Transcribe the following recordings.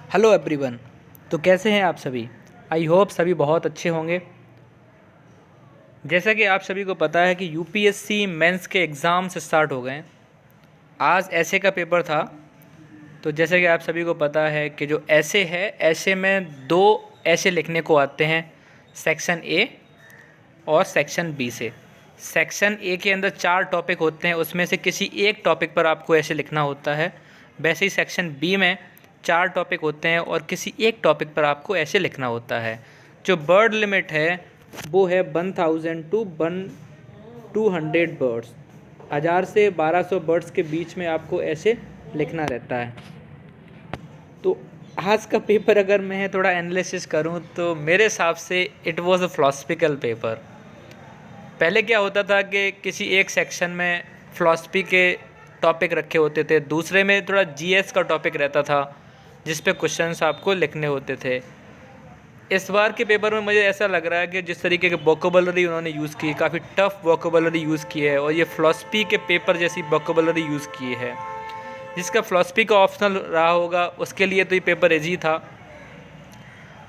Hello everyone. तो कैसे हैं आप सभी? आई होप सभी बहुत अच्छे होंगे। जैसा कि आप सभी को पता है कि यूपीएससी मेंस के एग्ज़ाम्स स्टार्ट हो गए हैं। आज ऐसे का पेपर था। तो जैसे कि आप सभी को पता है कि जो ऐसे है, ऐसे में दो ऐसे लिखने को आते हैं, सेक्शन ए और सेक्शन बी से। सेक्शन ए के अंदर 4 टॉपिक होते हैं, उसमें से किसी एक टॉपिक पर आपको ऐसे लिखना होता है। वैसे ही सेक्शन बी में 4 टॉपिक होते हैं और किसी एक टॉपिक पर आपको ऐसे लिखना होता है। जो बर्ड लिमिट है वो है 1000 टू 200 बर्ड्स। 1000 से 1200 बर्ड्स के बीच में आपको ऐसे लिखना रहता है। तो आज का पेपर अगर मैं थोड़ा एनालिसिस करूं तो मेरे हिसाब से it was a philosophical paper. पहले क्या होता था कि किसी एक सेक्शन में फ़िलासफ़ी के टॉपिक रखे होते थे, दूसरे में थोड़ा जीएस का टॉपिक रहता था जिस पे क्वेश्चंस आपको लिखने होते थे। इस बार के पेपर में मुझे ऐसा लग रहा है कि जिस तरीके के वोकेबुलरी उन्होंने यूज़ की, काफ़ी टफ वोकेबुलरी यूज़ की है और ये फ़िलासफ़ी के पेपर जैसी वोकेबुलरी यूज़ की है। जिसका फ़िलासफ़ी का ऑप्शनल रहा होगा उसके लिए तो ये पेपर ईजी था,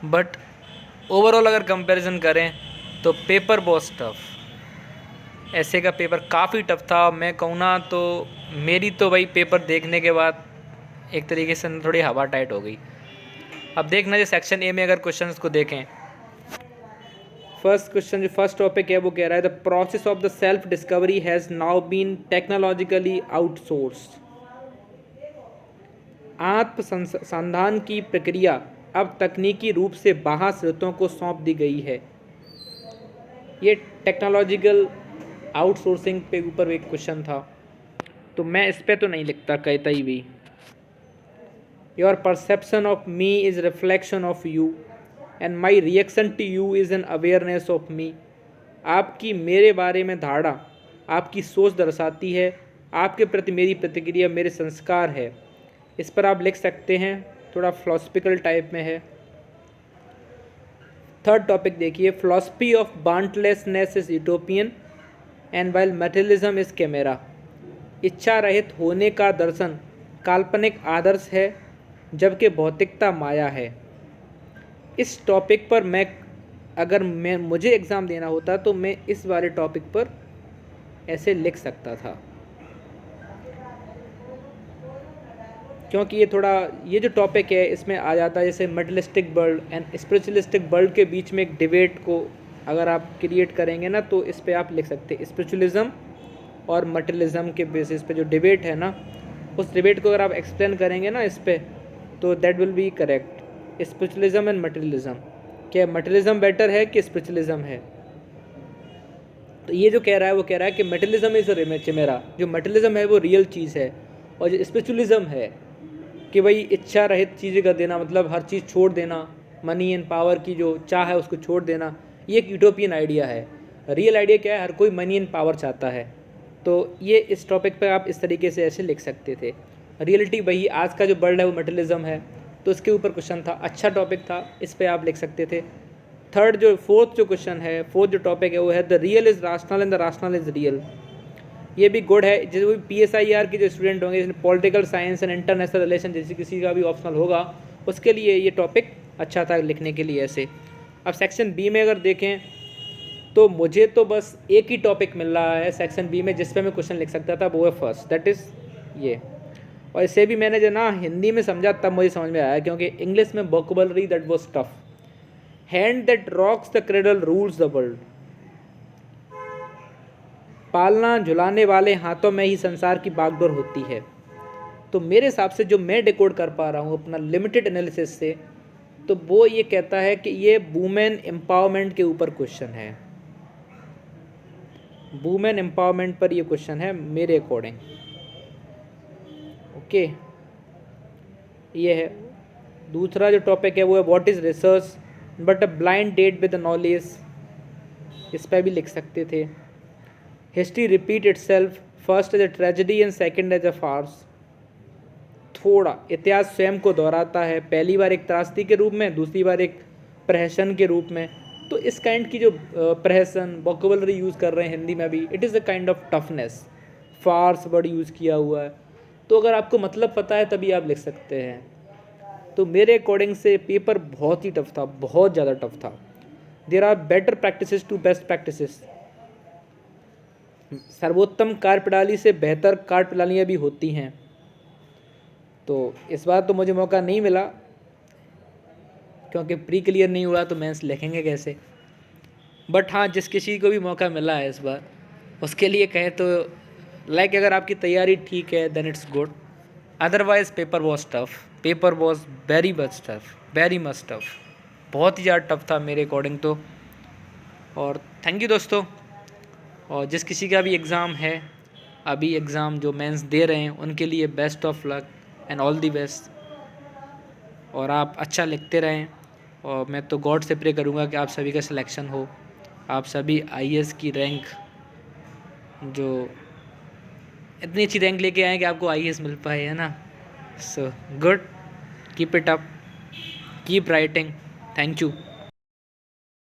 बट ओवरऑल अगर कंपैरिजन करें तो पेपर बहुत टफ। ऐसे का पेपर काफ़ी टफ था। मैं कहूँ ना तो मेरी तो भाई पेपर देखने के बाद एक तरीके से थोड़ी हवा टाइट हो गई। अब देखना जो सेक्शन ए में अगर क्वेश्चंस को देखें, फर्स्ट क्वेश्चन जो फर्स्ट टॉपिक है वो कह रहा है the process of the self discovery has now been technologically outsourced. आत्मसंधान की प्रक्रिया अब तकनीकी रूप से बाह्य स्रोतों को सौंप दी गई है। ये टेक्नोलॉजिकल आउटसोर्सिंग पे ऊपर एक क्वेश्चन था, तो मैं इस पे तो नहीं लिखता कहता ही भी। Your perception of me is reflection of you and my reaction to you is an awareness of me. आपकी मेरे बारे में धारणा आपकी सोच दर्शाती है, आपके प्रति मेरी प्रतिक्रिया मेरे संस्कार है। इस पर आप लिख सकते हैं, थोड़ा फिलोसफिकल टाइप में है। थर्ड टॉपिक देखिए, philosophy of boundlessness is utopian and while materialism is camera. इच्छा रहित होने का दर्शन काल्पनिक आदर्श है जबकि भौतिकता माया है। इस टॉपिक पर मैं मुझे एग्ज़ाम देना होता तो मैं इस वाले टॉपिक पर ऐसे लिख सकता था, क्योंकि ये जो टॉपिक है इसमें आ जाता है जैसे materialistic world and spiritualistic world के बीच में एक डिबेट को अगर आप क्रिएट करेंगे ना तो इस पे आप लिख सकते हैं स्पिरिचुअलिज्म और मटेरियलिज्म के बेसिस पे जो डिबेट है ना, उस डिबेट को अगर आप एक्सप्लेन करेंगे ना इस पे तो that will be correct. Spiritualism and materialism, क्या मटेरियलिज्म बेटर है कि स्पिरिचुअलिज्म है? तो ये जो कह रहा है वो कह रहा है कि मटेरियलिज्म इज मेरा जो मटेरियलिज्म है वो रियल चीज़ है, और जो स्पिरिचुअलिज्म है कि भाई इच्छा रहित चीज़ें कर देना, मतलब हर चीज़ छोड़ देना, मनी एंड पावर की जो चाह है उसको छोड़ देना, ये एक यूटोपियन आइडिया है। रियल आइडिया क्या है? हर कोई मनी एंड पावर चाहता है। तो ये इस टॉपिक पे आप इस तरीके से ऐसे लिख सकते थे। रियलिटी वही आज का जो वर्ल्ड है वो मटेरियलिज्म है, तो इसके ऊपर क्वेश्चन था, अच्छा टॉपिक था, इस पे आप लिख सकते थे। फोर्थ जो क्वेश्चन है, फोर्थ जो टॉपिक है वो है the real is rational and the rational is real. ये भी गुड है। जो PSIR के जो स्टूडेंट होंगे जिसमें political science and international relation जैसे किसी का भी ऑप्शनल होगा उसके लिए ये टॉपिक अच्छा था लिखने के लिए ऐसे। अब सेक्शन बी में अगर देखें तो मुझे तो बस एक ही टॉपिक मिल रहा है सेक्शन बी में जिस पे मैं क्वेश्चन लिख सकता था, वो है फर्स्ट, दैट इज़ ये। और इसे भी मैंने जो ना हिंदी में समझा तब मुझे समझ में आया, क्योंकि इंग्लिश में vocabulary that was tough. Hand that rocks the cradle rules the world. पालना झुलाने वाले हाथों में ही संसार की बागडोर होती है। तो मेरे हिसाब से जो मैं डिकोड कर पा रहा हूँ अपना लिमिटेड एनालिसिस से, तो वो ये कहता है कि ये वुमेन एम्पावरमेंट के ऊपर क्वेश्चन है। वुमेन एम्पावरमेंट पर ये क्वेश्चन है मेरे अकॉर्डिंग। ओके, ये है। दूसरा जो टॉपिक है वो है what is research but a blind date with knowledge. इस पर भी लिख सकते थे। History repeat itself, first as a tragedy and second as a farce. थोड़ा इतिहास स्वयं को दोहराता है, पहली बार एक त्रासदी के रूप में, दूसरी बार एक प्रहसन के रूप में। तो इस काइंड की जो प्रहसन वोकैबुलरी यूज़ कर रहे हैं हिंदी में भी, it is a kind of toughness. Farce word use किया हुआ है, तो अगर आपको मतलब पता है तभी आप लिख सकते हैं। तो मेरे अकॉर्डिंग से पेपर बहुत ही टफ था, बहुत ज़्यादा टफ था। There are better practices to best practices. सर्वोत्तम कार्यप्रणाली से बेहतर कार्यप्रणालियाँ भी होती हैं। तो इस बार तो मुझे मौका नहीं मिला, क्योंकि प्री क्लियर नहीं हुआ तो मेंस लिखेंगे कैसे। बट हाँ, जिस किसी को भी मौका मिला है इस बार, उसके लिए कहें तो लाइक अगर आपकी तैयारी ठीक है then it's good, otherwise paper was tough, paper was very much tough, very much tough, बहुत ही ज़्यादा टफ था मेरे अकॉर्डिंग तो। और थैंक यू दोस्तों। और जिस किसी का भी एग्ज़ाम है, अभी एग्ज़ाम जो मेंस दे रहे हैं, उनके लिए best of luck and all the best. और आप अच्छा लिखते रहें, और मैं तो गॉड से प्रे करूँगा कि आप सभी का सिलेक्शन हो, आप सभी आईएएस की रैंक, जो इतनी अच्छी रैंक लेके आए कि आपको आईएएस मिल पाए, है ना। So good, keep it up, keep writing. Thank you.